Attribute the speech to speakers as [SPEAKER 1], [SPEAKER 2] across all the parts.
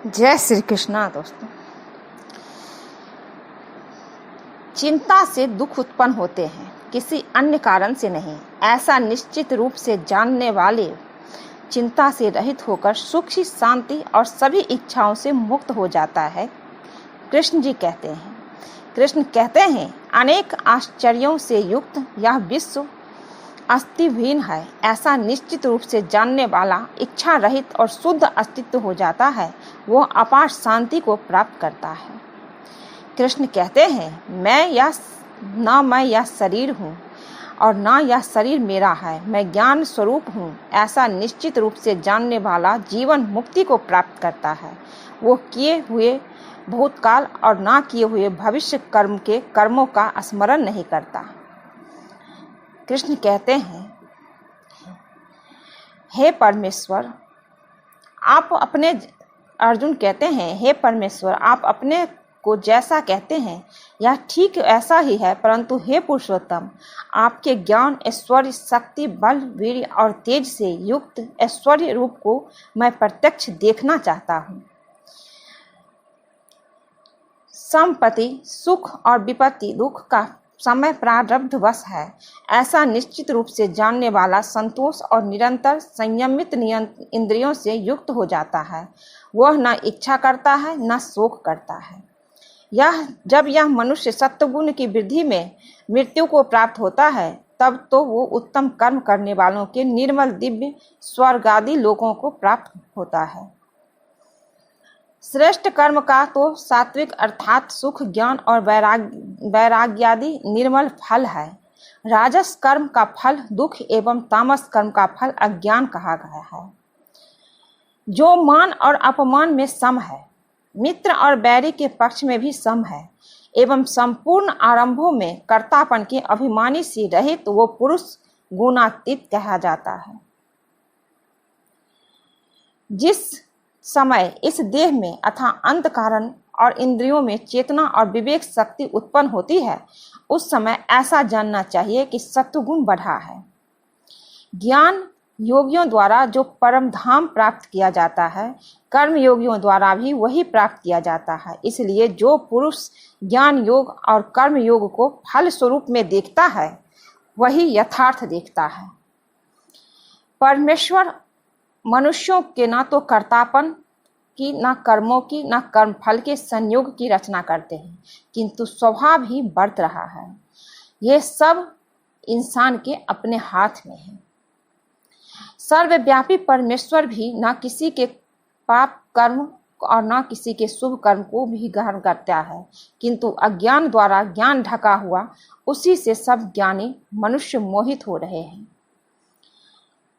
[SPEAKER 1] जय श्री कृष्णा। दोस्तों, चिंता से दुख उत्पन्न होते हैं, किसी अन्य कारण से नहीं। ऐसा निश्चित रूप से जानने वाले चिंता से रहित होकर सुख, शांति और सभी इच्छाओं से मुक्त हो जाता है। कृष्ण कहते हैं, अनेक आश्चर्यों से युक्त यह विश्व अस्तिहीन है। ऐसा निश्चित रूप से जानने वाला इच्छा रहित और शुद्ध अस्तित्व हो जाता है। वो अपार शांति को प्राप्त करता है। कृष्ण कहते हैं, मैं यह शरीर हूँ और ना यह शरीर मेरा है। मैं ज्ञान स्वरूप हूँ। ऐसा निश्चित रूप से जानने वाला जीवन मुक्ति को प्राप्त करता है। वो किए हुए भूतकाल और ना किए हुए भविष्य कर्मों का स्मरण नहीं करता। कृष्ण कहते हैं, हे परमेश्वर, अर्जुन कहते हैं, हे परमेश्वर, आप अपने को जैसा कहते हैं यह ठीक ऐसा ही है, परंतु हे पुरुषोत्तम, आपके ज्ञान, ऐश्वर्य, शक्ति, बल, वीर्य और तेज से युक्त ऐश्वर्य रूप को मैं प्रत्यक्ष देखना चाहता हूँ। संपत्ति, सुख और विपत्ति, दुख का समय प्रारब्धवश है। ऐसा निश्चित रूप से जानने वाला संतोष और निरंतर संयमित इंद्रियों से युक्त हो जाता है। वह न इच्छा करता है न शोक करता है। जब यह मनुष्य सत्वगुण की वृद्धि में मृत्यु को प्राप्त होता है, तब तो वो उत्तम कर्म करने वालों के निर्मल दिव्य स्वर्ग आदि लोकों को प्राप्त होता है। श्रेष्ठ कर्म का तो सात्विक अर्थात सुख, ज्ञान और वैराग्यादि निर्मल फल है। राजस कर्म का फल दुख एवं तामस कर्म का फल अज्ञान कहा गया है। जो मान और अपमान में सम है, मित्र और बैरी के पक्ष में भी सम है, एवं संपूर्ण आरंभों में कर्तापन के अभिमानी से रहित वो पुरुष गुणातीत कहा जाता है। जिस समय इस देह में अथवा अंतःकरण और इंद्रियों में चेतना और विवेक शक्ति उत्पन्न होती है, उस समय ऐसा जानना चाहिए कि सत्वगुण बढ़ा है। ज्ञान योगियों द्वारा जो परम धाम प्राप्त किया जाता है, कर्म योगियों द्वारा भी वही प्राप्त किया जाता है। इसलिए जो पुरुष ज्ञान योग और कर्म योग को फल स्वरूप में देखता है, वही यथार्थ देखता है। परमेश्वर मनुष्यों के ना तो कर्तापन की, ना कर्मों की, ना कर्म फल के संयोग की रचना करते हैं, किंतु स्वभाव ही बरत रहा है। ये सब इंसान के अपने हाथ में है। सर्वव्यापी परमेश्वर भी ना किसी के पाप कर्म और ना किसी के शुभ कर्म को भी ग्रहण करता है, किंतु अज्ञान द्वारा ज्ञान ढका हुआ उसी से सब ज्ञानी मनुष्य मोहित हो रहे हैं।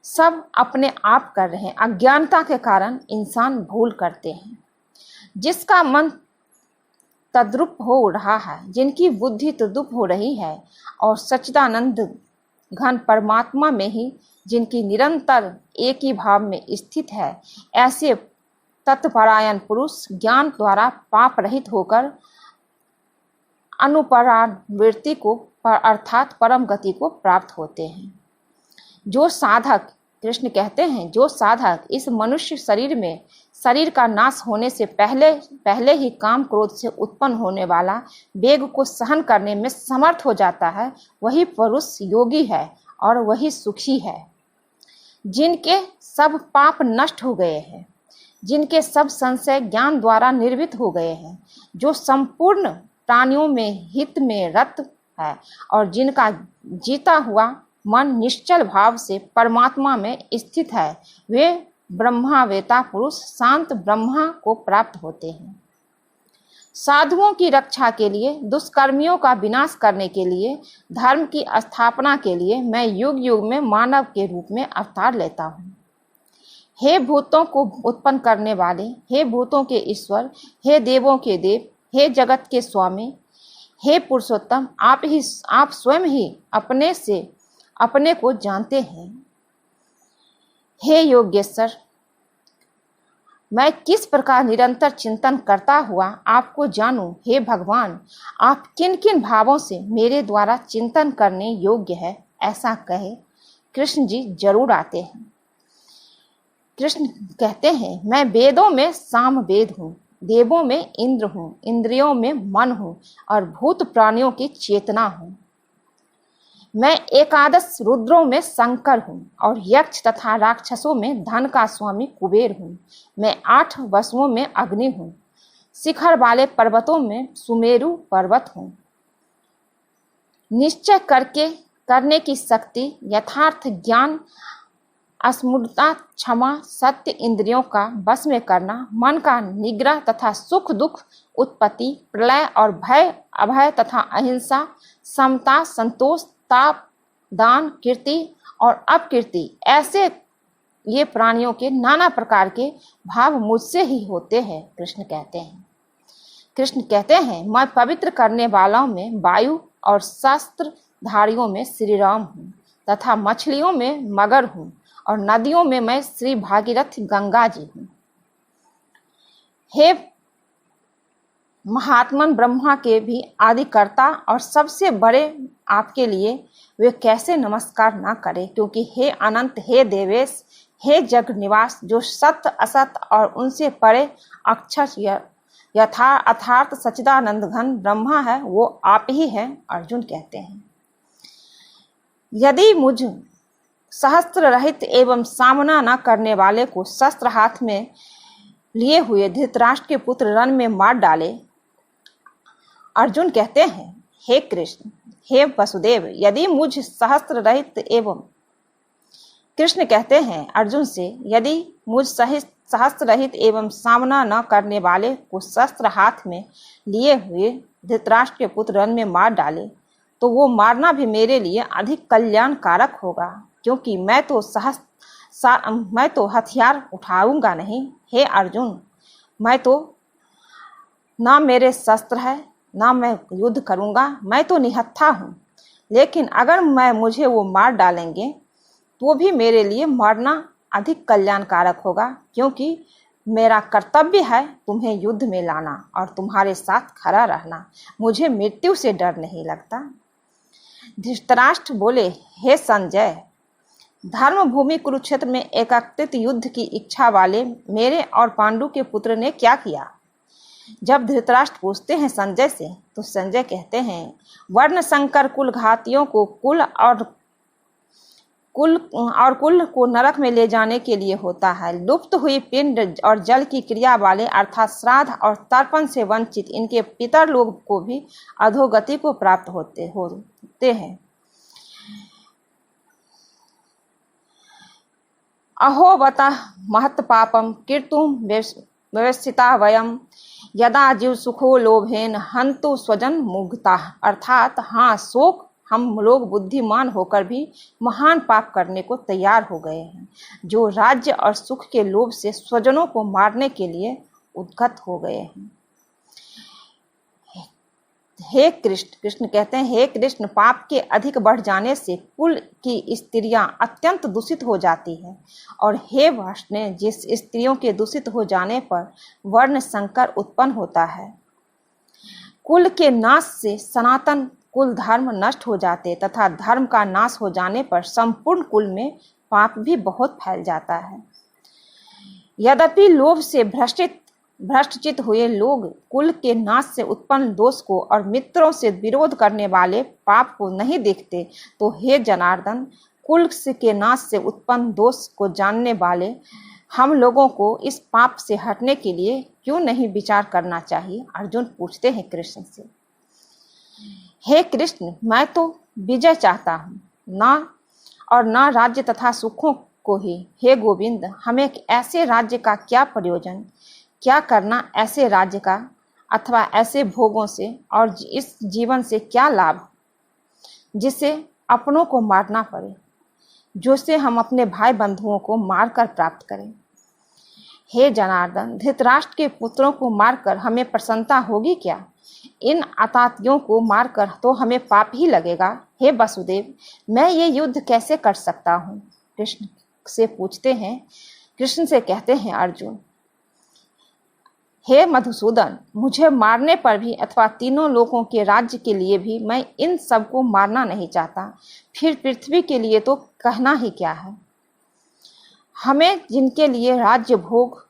[SPEAKER 1] सब अपने आप कर रहे हैं। अज्ञानता के कारण इंसान भूल करते हैं। जिसका मन तद्रुप हो रहा है, जिनकी बुद्धि तद्रुप हो रही है और सच्चिदानंद घन परमात्मा में ही जिनकी निरंतर एक ही भाव में स्थित है, ऐसे तत्परायण पुरुष ज्ञान द्वारा पाप रहित होकर अनुपरावृत्ति को अर्थात परम गति को प्राप्त होते हैं। जो साधक, कृष्ण कहते हैं, जो साधक इस मनुष्य शरीर का नाश होने से पहले ही काम क्रोध से उत्पन्न होने वाला वेग को सहन करने में समर्थ हो जाता है, वही पुरुष योगी है और वही सुखी है। जिनके सब पाप नष्ट हो गए हैं, जिनके सब संशय ज्ञान द्वारा निर्वित हो गए हैं, जो संपूर्ण प्राणियों में हित में रत है और जिनका जीता हुआ मन निश्चल भाव से परमात्मा में स्थित है, वे ब्रह्मावेता पुरुष शांत ब्रह्मा को प्राप्त होते हैं। साधुओं की रक्षा के लिए, दुष्कर्मियों का विनाश करने के लिए, धर्म की स्थापना के लिए मैं युग युग में मानव के रूप में अवतार लेता हूँ। हे भूतों को उत्पन्न करने वाले, हे भूतों के ईश्वर, हे देवों के देव, हे जगत के स्वामी, हे पुरुषोत्तम, आप स्वयं ही अपने को जानते हैं। हे योगेश्वर, मैं किस प्रकार निरंतर चिंतन करता हुआ आपको जानूं। हे भगवान, आप किन किन भावों से मेरे द्वारा चिंतन करने योग्य है, ऐसा कहे कृष्ण जी जरूर आते हैं। कृष्ण कहते हैं, मैं वेदों में साम वेद हूँ, देवों में इंद्र हूँ, इंद्रियों में मन हूँ और भूत प्राणियों की चेतना हूँ। मैं एकादश रुद्रों में शंकर हूँ और यक्ष तथा राक्षसों में धन का स्वामी कुबेर हूँ। मैं 8 वसुओं में अग्नि हूँ, शिखर वाले पर्वतों में सुमेरु पर्वत हूँ। निश्चय करने की शक्ति, यथार्थ ज्ञान, अस्मृता, क्षमा, सत्य, इंद्रियों का वश में करना, मन का निग्रह तथा सुख दुख, उत्पत्ति, प्रलय और भय, अभय तथा अहिंसा, समता, संतोष, ताप, दान, कीर्ति और अपकीर्ति, ऐसे ये प्राणियों के नाना प्रकार के भाव मुझसे ही होते हैं। कृष्ण कहते हैं, मैं पवित्र करने वालों में वायु और शस्त्रधारियों में श्री राम हूँ तथा मछलियों में मगर हूँ और नदियों में मैं श्री भागीरथ गंगा जी हूँ। हे महात्मन ब्रह्मा के भी आदिकर्ता और सबसे बड़े आपके लिए वे कैसे नमस्कार ना करें, क्योंकि हे अनंत, हे देवेश, हे जग निवास, जो सत्य असत और उनसे परे अक्षर यथार्थ सच्चिदानंद घन ब्रह्मा है, वो आप ही हैं। अर्जुन कहते हैं, यदि मुझ सहस्त्र रहित एवं सामना न करने वाले को शस्त्र हाथ में लिए हुए धृतराष्ट्र के पुत्र रण में मार डाले। अर्जुन कहते हैं, हे कृष्ण, हे वसुदेव, यदि मुझ सहस्त्र रहित एवं कृष्ण कहते हैं अर्जुन से, यदि मुझ सहस्त्र रहित एवं सामना न करने वाले को शस्त्र हाथ में लिए हुए धृतराष्ट्र के पुत्र रण में मार डाले तो वो मारना भी मेरे लिए अधिक कल्याणकारक होगा, क्योंकि मैं तो हथियार उठाऊंगा नहीं। हे अर्जुन, मैं तो ना मेरे शस्त्र है ना मैं युद्ध करूंगा, मैं तो निहत्था हूँ। लेकिन अगर मुझे वो मार डालेंगे तो भी मेरे लिए मरना अधिक कल्याणकारक होगा, क्योंकि मेरा कर्तव्य है तुम्हें युद्ध में लाना और तुम्हारे साथ खड़ा रहना। मुझे मृत्यु से डर नहीं लगता। धृतराष्ट्र बोले, हे संजय, धर्म भूमि कुरुक्षेत्र में एकत्रित युद्ध की इच्छा वाले मेरे और पांडु के पुत्र ने क्या किया? जब धृतराष्ट्र पूछते हैं संजय से, तो संजय कहते हैं, वर्ण संकर कुल घातियों को कुल को नरक में ले जाने के लिए होता है। लुप्त हुई पिंड और जल की क्रिया वाले अर्थात श्राद्ध और तर्पण से वंचित इनके पितर लोग को भी अधोगति को प्राप्त होते हैं। अहोवता महत् पापम कीर्तुम व्यवस्थिता वयम यदा जीव सुखो लोभेन हंतु स्वजन मुग्धा। अर्थात हाँ, शोक हम लोग बुद्धिमान होकर भी महान पाप करने को तैयार हो गए हैं, जो राज्य और सुख के लोभ से स्वजनों को मारने के लिए उद्यत हो गए हैं। हे कृष्ण कहते हैं, हे कृष्ण, पाप के अधिक बढ़ जाने से कुल की स्त्रियां अत्यंत दूषित हो जाती हैं, और हे वैष्णव, जिस स्त्रियों के दूषित हो जाने पर वर्ण संकर उत्पन्न होता है। कुल के नाश से सनातन कुल धर्म नष्ट हो जाते तथा धर्म का नाश हो जाने पर संपूर्ण कुल में पाप भी बहुत फैल जाता है। यद्यपि लोभ से भ्रष्टचित हुए लोग कुल के नाश से उत्पन्न दोष को और मित्रों से विरोध करने वाले पाप को नहीं देखते, तो हे जनार्दन, कुल के नाश से उत्पन्न दोष को जानने वाले हम लोगों को इस पाप से हटने के लिए क्यों नहीं विचार करना चाहिए? अर्जुन पूछते हैं कृष्ण से। हे कृष्ण, मैं तो विजय चाहता हूँ, ना राज्य तथा सुखों को ही। हे गोविंद, हमें ऐसे राज्य का क्या प्रयोजन, क्या करना ऐसे राज्य का अथवा ऐसे भोगों से, और इस जीवन से क्या लाभ जिसे अपनों को मारना पड़े, जो से हम अपने भाई बंधुओं को मारकर प्राप्त करें। हे जनार्दन, धृतराष्ट्र के पुत्रों को मारकर हमें प्रसन्नता होगी क्या? इन आतताइयों को मारकर तो हमें पाप ही लगेगा। हे वसुदेव, मैं ये युद्ध कैसे कर सकता हूँ? कृष्ण से पूछते हैं। कृष्ण से कहते हैं अर्जुन, हे मधुसूदन, मुझे मारने पर भी अथवा तीनों लोगों के राज्य के लिए भी मैं इन सबको मारना नहीं चाहता। फिर पृथ्वी के लिए तो कहना ही क्या है। हमें जिनके लिए राज्य भोग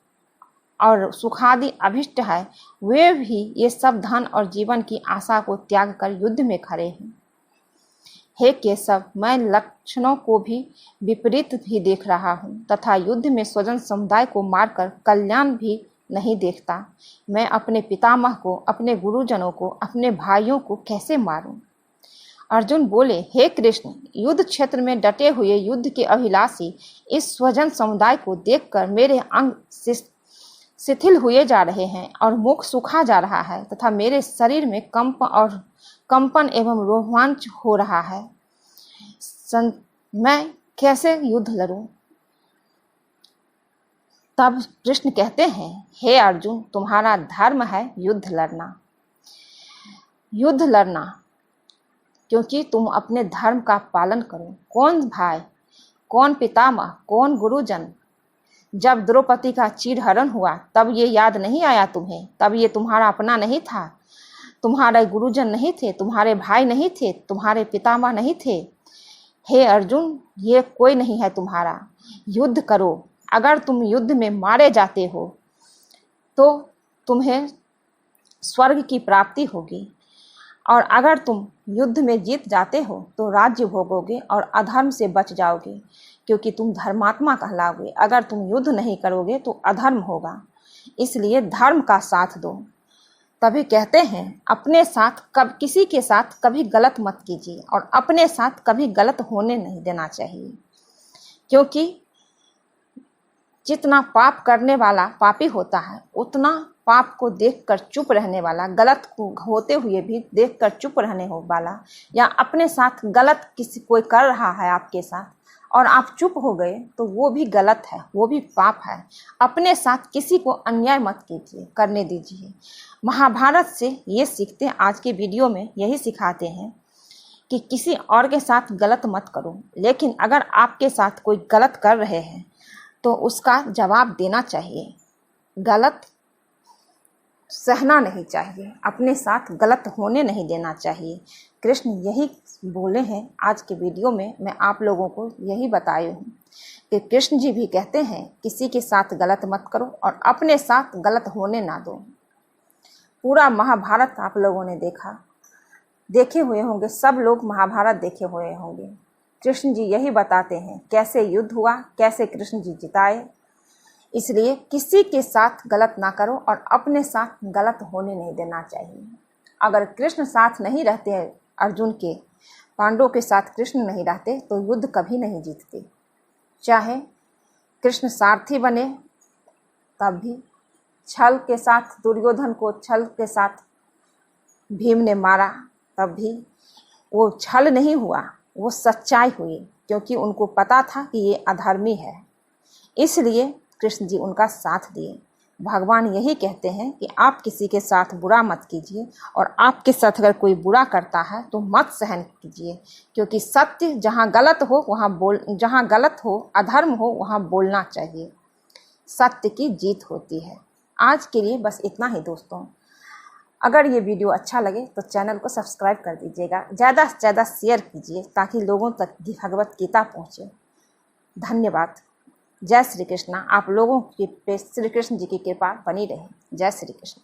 [SPEAKER 1] और सुखादि अभिष्ट है, वे भी ये सब धन और जीवन की आशा को त्याग कर युद्ध में खड़े हैं। हे केशव, मैं लक्षणों को भी विपरीत भी देख रहा हूँ तथा युद्ध में स्वजन समुदाय को मारकर कल्याण भी नहीं देखता। मैं अपने पितामह को, अपने गुरुजनों को, अपने भाइयों को कैसे मारूं? अर्जुन बोले, हे कृष्ण, युद्ध क्षेत्र में डटे हुए युद्ध के अभिलाषी इस स्वजन समुदाय को देखकर मेरे अंग शिथिल हुए जा रहे हैं और मुख सूखा जा रहा है तथा मेरे शरीर में कंपन एवं रोमांच हो रहा है। मैं कैसे युद्ध लड़ूं? तब कृष्ण कहते हैं, हे अर्जुन, तुम्हारा धर्म है युद्ध लड़ना। युद्ध लड़ना, क्योंकि तुम अपने धर्म का पालन करो। कौन भाई, कौन पितामह, कौन गुरुजन? जब द्रौपदी का चीरहरण हुआ तब ये याद नहीं आया तुम्हें? तब ये तुम्हारा अपना नहीं था, तुम्हारे गुरुजन नहीं थे, तुम्हारे भाई नहीं थे, तुम्हारे पितामह नहीं थे। हे अर्जुन, ये कोई नहीं है तुम्हारा। युद्ध करो। अगर तुम युद्ध में मारे जाते हो तो तुम्हें स्वर्ग की प्राप्ति होगी, और अगर तुम युद्ध में जीत जाते हो तो राज्य भोगोगे और अधर्म से बच जाओगे, क्योंकि तुम धर्मात्मा कहलाओगे। अगर तुम युद्ध नहीं करोगे तो अधर्म होगा, इसलिए धर्म का साथ दो। तभी कहते हैं, अपने साथ किसी के साथ कभी गलत मत कीजिए और अपने साथ कभी गलत होने नहीं देना चाहिए, क्योंकि जितना पाप करने वाला पापी होता है, उतना पाप को देखकर चुप रहने वाला, गलत को होते हुए भी देखकर चुप रहने वाला, या अपने साथ गलत किसी कोई कर रहा है आपके साथ और आप चुप हो गए, तो वो भी गलत है, वो भी पाप है। अपने साथ किसी को अन्याय मत कीजिए, करने दीजिए। महाभारत से ये सीखते हैं, आज के वीडियो में यही सिखाते हैं कि किसी और के साथ गलत मत करो, लेकिन अगर आपके साथ कोई गलत कर रहे हैं तो उसका जवाब देना चाहिए। गलत सहना नहीं चाहिए, अपने साथ गलत होने नहीं देना चाहिए। कृष्ण यही बोले हैं आज के वीडियो में। मैं आप लोगों को यही बताई हूँ कि कृष्ण जी भी कहते हैं, किसी के साथ गलत मत करो और अपने साथ गलत होने ना दो। पूरा महाभारत आप लोगों ने देखे हुए होंगे, सब लोग महाभारत देखे हुए होंगे। कृष्ण जी यही बताते हैं कैसे युद्ध हुआ, कैसे कृष्ण जी जिताए। इसलिए किसी के साथ गलत ना करो और अपने साथ गलत होने नहीं देना चाहिए। अगर कृष्ण साथ नहीं रहते अर्जुन के, पांडवों के साथ कृष्ण नहीं रहते तो युद्ध कभी नहीं जीतते। चाहे कृष्ण सारथी बने तब भी, छल के साथ दुर्योधन को छल के साथ भीम ने मारा तब भी वो छल नहीं हुआ, वो सच्चाई हुई, क्योंकि उनको पता था कि ये अधर्मी है, इसलिए कृष्ण जी उनका साथ दिए। भगवान यही कहते हैं कि आप किसी के साथ बुरा मत कीजिए, और आपके साथ अगर कोई बुरा करता है तो मत सहन कीजिए, क्योंकि सत्य जहाँ गलत हो जहाँ गलत हो, अधर्म हो, वहाँ बोलना चाहिए। सत्य की जीत होती है। आज के लिए बस इतना ही दोस्तों। अगर ये वीडियो अच्छा लगे तो चैनल को सब्सक्राइब कर दीजिएगा, ज़्यादा से ज़्यादा शेयर कीजिए ताकि लोगों तक भगवत गीता पहुँचे। धन्यवाद। जय श्री कृष्णा। आप लोगों की पे श्री कृष्ण जी की कृपा बनी रहे। जय श्री कृष्ण।